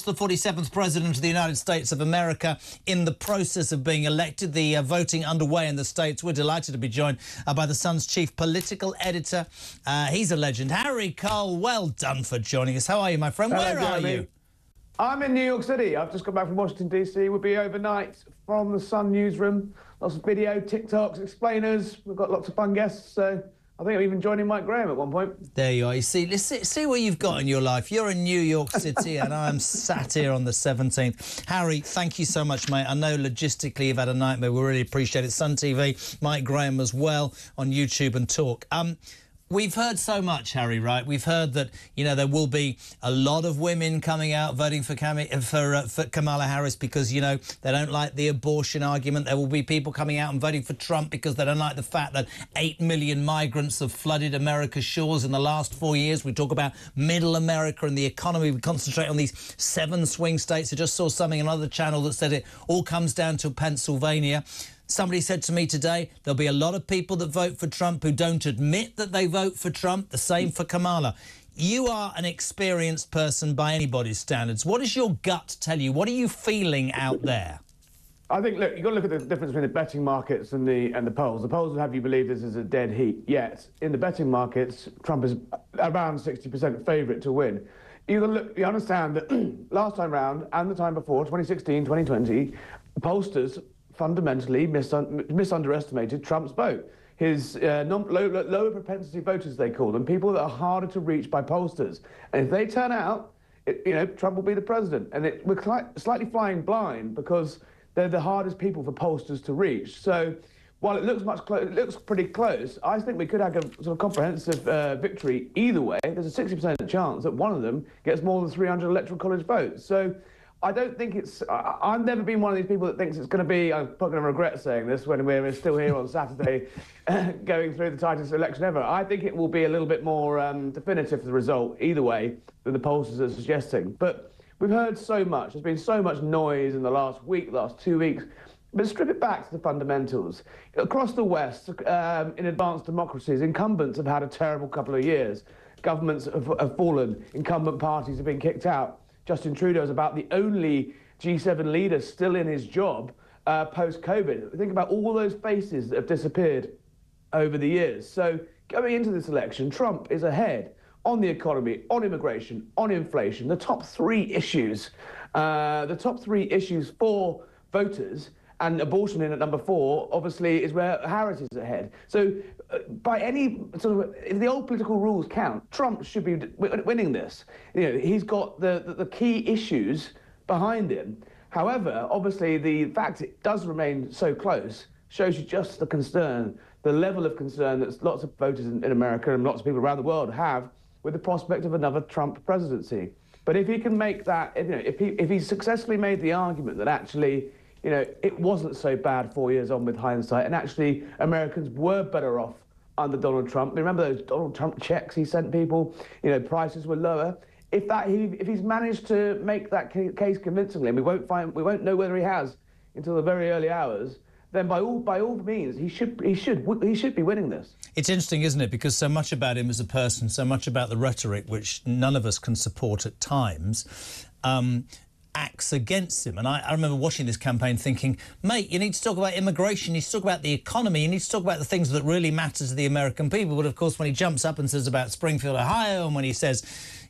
Schultz, the 47th President of the United States of America, in the process of being elected. The voting underway in the States. We're delighted to be joined by the Sun's chief political editor. He's a legend. Harry Cole, well done for joining us. How are you, my friend? Where are you? I'm in New York City. I've just got back from Washington, D.C. We'll be overnight from the Sun newsroom. Lots of video, TikToks, explainers. We've got lots of fun guests, so I think I'm even joining Mike Graham at one point. There you are. You see, let's see what you've got in your life. You're in New York City and I'm sat here on the 17th. Harry, thank you so much, mate. I know logistically you've had a nightmare. We really appreciate it. Sun TV, Mike Graham as well on YouTube and Talk. We've heard so much, Harry, right? We've heard that, you know, there will be a lot of women coming out voting for Kamala Harris because, you know, they don't like the abortion argument. There will be people coming out and voting for Trump because they don't like the fact that 8 million migrants have flooded America's shores in the last 4 years. We talk about middle America and the economy. We concentrate on these 7 swing states. I just saw something on another channel that said it all comes down to Pennsylvania. Somebody said to me today, there'll be a lot of people that vote for Trump who don't admit that they vote for Trump. The same for Kamala. You are an experienced person by anybody's standards. What does your gut tell you? What are you feeling out there? I think, look, you've got to look at the difference between the betting markets and the polls. The polls would have you believe this is a dead heat. Yet, in the betting markets, Trump is around 60% favourite to win. You've got to look, you understand that last time round and the time before, 2016, 2020, pollsters fundamentally misunderestimated Trump's vote. His lower propensity voters, they call them, people that are harder to reach by pollsters. And if they turn out, you know, Trump will be the president. And we're slightly flying blind because they're the hardest people for pollsters to reach. So while it looks pretty close, I think we could have a sort of comprehensive victory either way. There's a 60% chance that one of them gets more than 300 electoral college votes. So I don't think it's... I've never been one of these people that thinks it's going to be... I'm probably going to regret saying this when we're still here on Saturday going through the tightest election ever. I think it will be a little bit more definitive, the result, either way, than the pollsters are suggesting. But we've heard so much. There's been so much noise in the last week, last 2 weeks. But strip it back to the fundamentals. Across the West, in advanced democracies, incumbents have had a terrible couple of years. Governments have fallen. Incumbent parties have been kicked out. Justin Trudeau is about the only G7 leader still in his job post-COVID. Think about all those faces that have disappeared over the years. So going into this election, Trump is ahead on the economy, on immigration, on inflation. The top 3 issues, for voters, and abortion in at number 4, obviously, is where Harris is ahead. So by any sort of, if the old political rules count, Trump should be winning this. You know, he's got the key issues behind him. However, obviously, the fact it does remain so close shows you just the concern, the level of concern that lots of voters in America and lots of people around the world have with the prospect of another Trump presidency. But if he can make that, if he successfully made the argument that actually, you know, it wasn't so bad 4 years on with hindsight, and actually Americans were better off under Donald Trump. Remember those Donald Trump checks he sent people? You know, prices were lower. If he's managed to make that case convincingly, and we won't know whether he has until the very early hours, then by all means he should be winning this. It's interesting, isn't it? Because so much about him as a person, so much about the rhetoric, which none of us can support at times, acts against him. And I remember watching this campaign thinking, mate, you need to talk about immigration, you need to talk about the economy, you need to talk about the things that really matter to the American people. But of course, when he jumps up and says about Springfield, Ohio, and when he says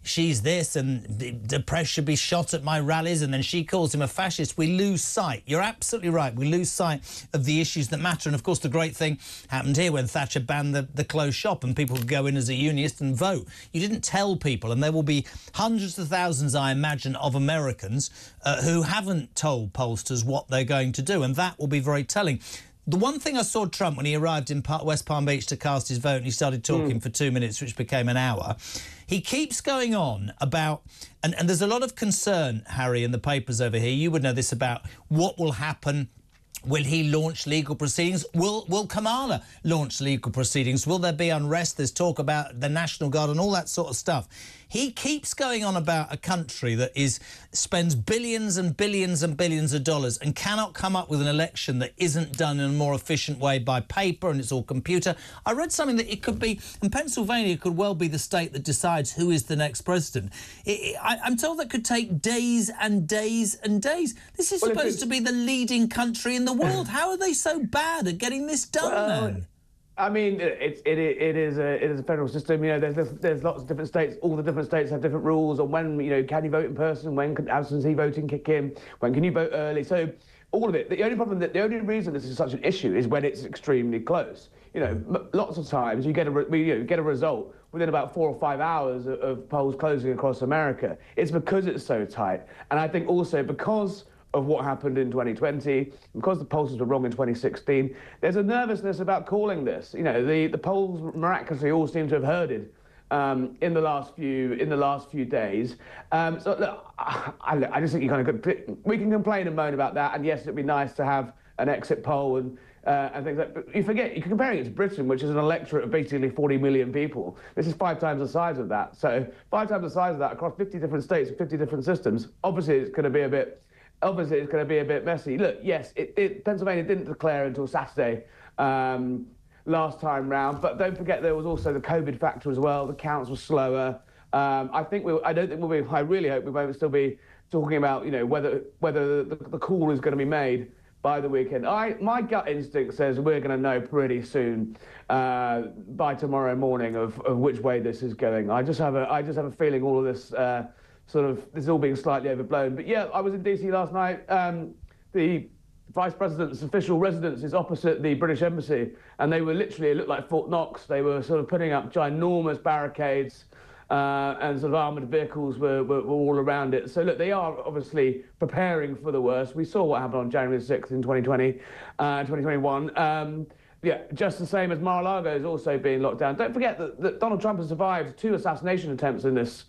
she's this and the press should be shot at my rallies, and then she calls him a fascist, we lose sight. You're absolutely right. We lose sight of the issues that matter. And of course, the great thing happened here when Thatcher banned the closed shop and people could go in as a unionist and vote. You didn't tell people, and there will be hundreds of thousands, I imagine, of Americans who haven't told pollsters what they're going to do, and that will be very telling. The one thing I saw Trump when he arrived in West Palm Beach to cast his vote and he started talking for 2 minutes, which became an hour, he keeps going on about, and there's a lot of concern, Harry, in the papers over here, you would know this, about what will happen. Will he launch legal proceedings? Will Kamala launch legal proceedings? Will there be unrest? There's talk about the National Guard and all that sort of stuff. He keeps going on about a country that spends billions and billions and billions of dollars and cannot come up with an election that isn't done in a more efficient way by paper and it's all computer. I read something that it could be, and Pennsylvania could well be the state that decides who is the next president. I'm told that could take days and days and days. This is supposed to be the leading country in the world. How are they so bad at getting this done, then? I mean, it is a federal system. You know, there's lots of different states. All the different states have different rules on when, you know, can you vote in person, when can absentee voting kick in, when can you vote early. So all of it. The only reason this is such an issue is when it's extremely close. You know, lots of times you get a result within about 4 or 5 hours of polls closing across America. It's because it's so tight, and I think also because of what happened in 2020, because the pollsters were wrong in 2016, there's a nervousness about calling this. You know, the polls miraculously all seem to have herded in the last few days. So look, I just think we can complain and moan about that, and yes, it'd be nice to have an exit poll and things like that. But you forget, you're comparing it to Britain, which is an electorate of basically 40 million people. This is 5 times the size of that. So 5 times the size of that across 50 different states and 50 different systems. Obviously, it's going to be a bit messy. Look, yes, Pennsylvania didn't declare until Saturday last time round, but don't forget there was also the COVID factor as well. The counts were slower. I really hope we won't still be talking about, you know, whether the call is going to be made by the weekend. My gut instinct says we're going to know pretty soon, by tomorrow morning, of which way this is going. I just have a feeling all of this this is all being slightly overblown. But yeah, I was in DC last night. The Vice President's official residence is opposite the British Embassy, and they were literally, it looked like Fort Knox. They were sort of putting up ginormous barricades, and sort of armoured vehicles were all around it. So look, they are obviously preparing for the worst. We saw what happened on January 6th in 2021. Yeah, just the same as Mar-a-Lago is also being locked down. Don't forget that Donald Trump has survived 2 assassination attempts in this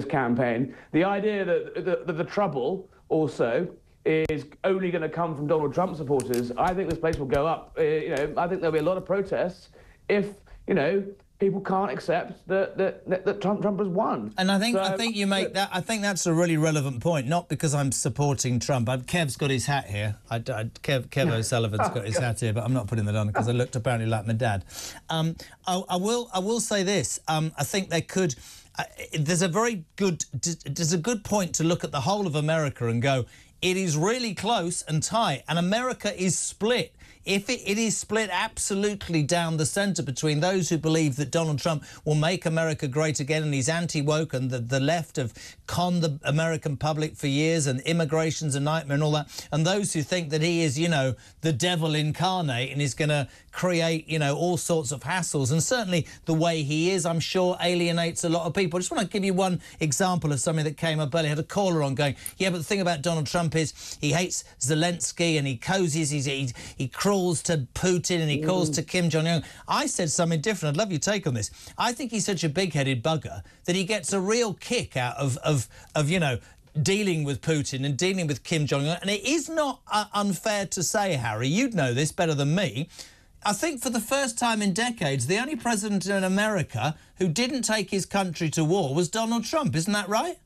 campaign. The idea that the trouble also is only going to come from Donald Trump supporters, I think this place will go up. You know, I think there'll be a lot of protests if, you know, people can't accept that Trump has won. And I think you make that. I think that's a really relevant point. Not because I'm supporting Trump. Kev's got his hat here. Kev O'Sullivan's got his hat here, but I'm not putting that on because I looked apparently like my dad. I will say this. I think there could. There's a good point to look at the whole of America and go, it is really close and tight, and America is split. If it is split absolutely down the centre between those who believe that Donald Trump will make America great again and he's anti-woke and the left have conned the American public for years and immigration's a nightmare and all that, and those who think that he is, you know, the devil incarnate and is going to create, you know, all sorts of hassles. And certainly the way he is, I'm sure, alienates a lot of people. I just want to give you one example of something that came up earlier. I had a caller on going, yeah, but the thing about Donald Trump is he hates Zelensky and he cozies, he crawls to Putin and he calls to Kim Jong-un. I said something different. I'd love your take on this. I think he's such a big-headed bugger that he gets a real kick out of you know, dealing with Putin and dealing with Kim Jong-un. And it is not unfair to say, Harry, you'd know this better than me, I think for the first time in decades, the only president in America who didn't take his country to war was Donald Trump. Isn't that right?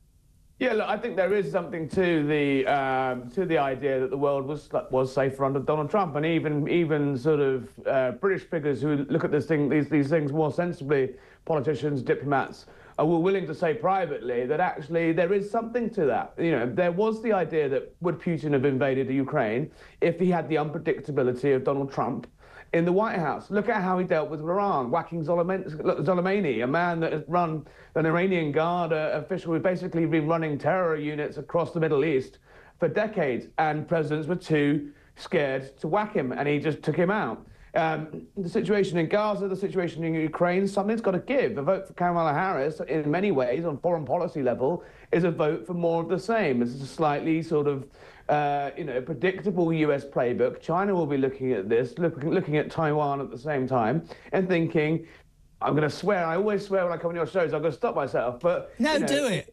Yeah, look, I think there is something to the idea that the world was safer under Donald Trump, and even sort of British figures who look at these things more sensibly, politicians, diplomats, were willing to say privately that actually there is something to that. You know, there was the idea that would Putin have invaded Ukraine if he had the unpredictability of Donald Trump in the White House. Look at how he dealt with Iran, whacking Soleimani, a man that has run an Iranian Guard official who's basically been running terror units across the Middle East for decades, and presidents were too scared to whack him, and he just took him out. The situation in Gaza, the situation in Ukraine, something's got to give. A vote for Kamala Harris, in many ways, on foreign policy level, is a vote for more of the same. It's a slightly sort of predictable US playbook. China will be looking at this, looking at Taiwan at the same time, and thinking, I'm going to swear, I always swear when I come on your shows, I'm going to stop myself, but... No, do it!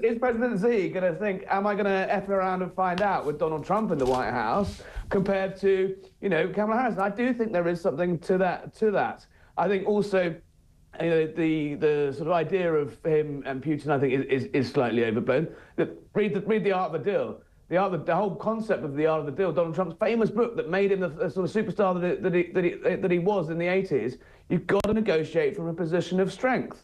Is President Xi going to think, am I going to F around and find out with Donald Trump in the White House compared to, you know, Kamala Harris? And I do think there is something to that. I think also You know, the sort of idea of him and Putin, I think, is slightly overblown. Read the Art of the Deal. The whole concept of the Art of the Deal, Donald Trump's famous book that made him the sort of superstar that he was in the 80s. You've got to negotiate from a position of strength.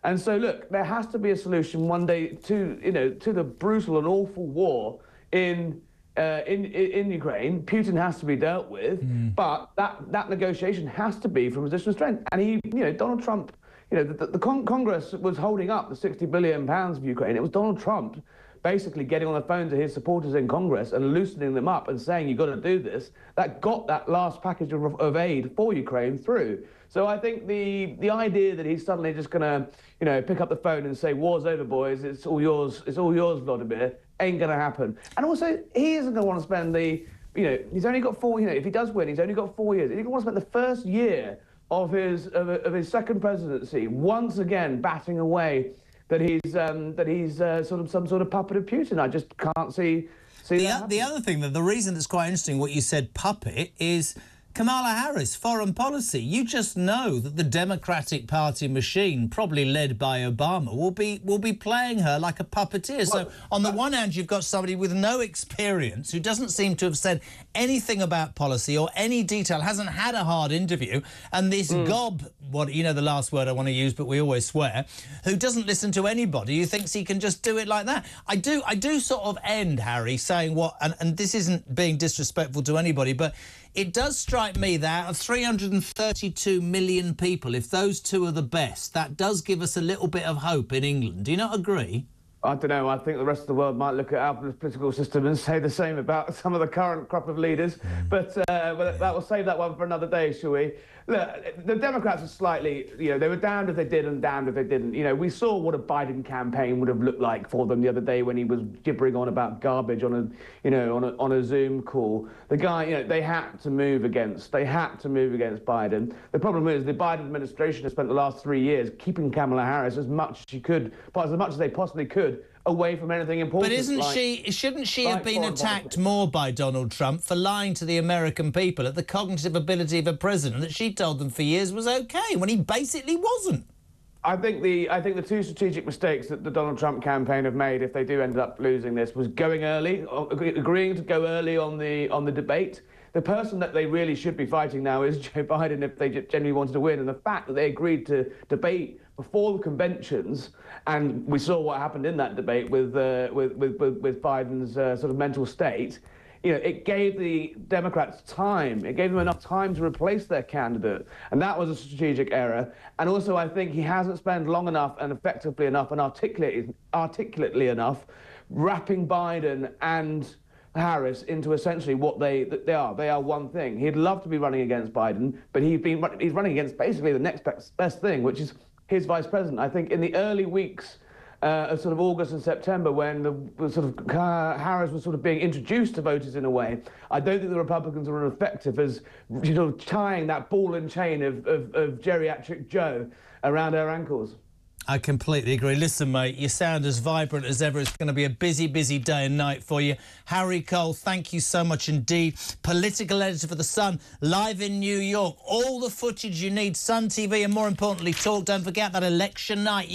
And so, look, there has to be a solution one day to the brutal and awful war in Ukraine. Putin has to be dealt with, but that negotiation has to be from a position of strength. And Donald Trump, the Congress was holding up the £60 billion of Ukraine. It was Donald Trump basically getting on the phone to his supporters in Congress and loosening them up and saying, you've got to do this, that got that last package of aid for Ukraine through. So I think the idea that he's suddenly just going to, pick up the phone and say, war's over, boys, it's all yours, Vladimir, ain't going to happen. And also, he isn't going to want to spend he's only got if he does win, he's only got 4 years. He's going to want to spend the first year of his second presidency once again batting away that he's sort of some sort of puppet of Putin. I just can't see that. The other thing, the reason that's quite interesting, what you said, puppet, is Kamala Harris, foreign policy. You just know that the Democratic Party machine, probably led by Obama, will be playing her like a puppeteer. So on the one hand, you've got somebody with no experience who doesn't seem to have said anything about policy or any detail, hasn't had a hard interview, and this gob, the last word I want to use, but we always swear, who doesn't listen to anybody, who thinks he can just do it like that. I do sort of end, Harry, saying and this isn't being disrespectful to anybody, but it does strike me that out of 332 million people, if those two are the best, that does give us a little bit of hope in England. Do you not agree? I don't know. I think the rest of the world might look at our political system and say the same about some of the current crop of leaders. But we'll save that one for another day, shall we? Look, the Democrats are slightly, they were damned if they did and damned if they didn't. We saw what a Biden campaign would have looked like for them the other day when he was gibbering on about garbage on a Zoom call. The guy, they had to move against Biden. The problem is the Biden administration has spent the last 3 years keeping Kamala Harris as much as they possibly could away from anything important. But shouldn't she have been attacked more by Donald Trump for lying to the American people at the cognitive ability of a president that she told them for years was okay, when he basically wasn't? I think the two strategic mistakes that the Donald Trump campaign have made, if they do end up losing this, was going early, agreeing to go early on the debate. The person that they really should be fighting now is Joe Biden if they genuinely wanted to win. And the fact that they agreed to debate before the conventions, and we saw what happened in that debate with Biden's sort of mental state, it gave the Democrats time. It gave them enough time to replace their candidate. And that was a strategic error. And also, I think he hasn't spent long enough and effectively enough and articulately enough wrapping Biden and Harris into essentially what they are. They are one thing. He'd love to be running against Biden, but he's running against basically the next best thing, which is his vice president. I think in the early weeks of sort of August and September, when the sort of Harris was sort of being introduced to voters in a way, I don't think the Republicans were effective as tying that ball and chain of geriatric Joe around her ankles. I completely agree. Listen, mate, you sound as vibrant as ever. It's going to be a busy, busy day and night for you. Harry Cole, thank you so much indeed. Political editor for The Sun, live in New York. All the footage you need, Sun TV, and more importantly, Talk. Don't forget that election night.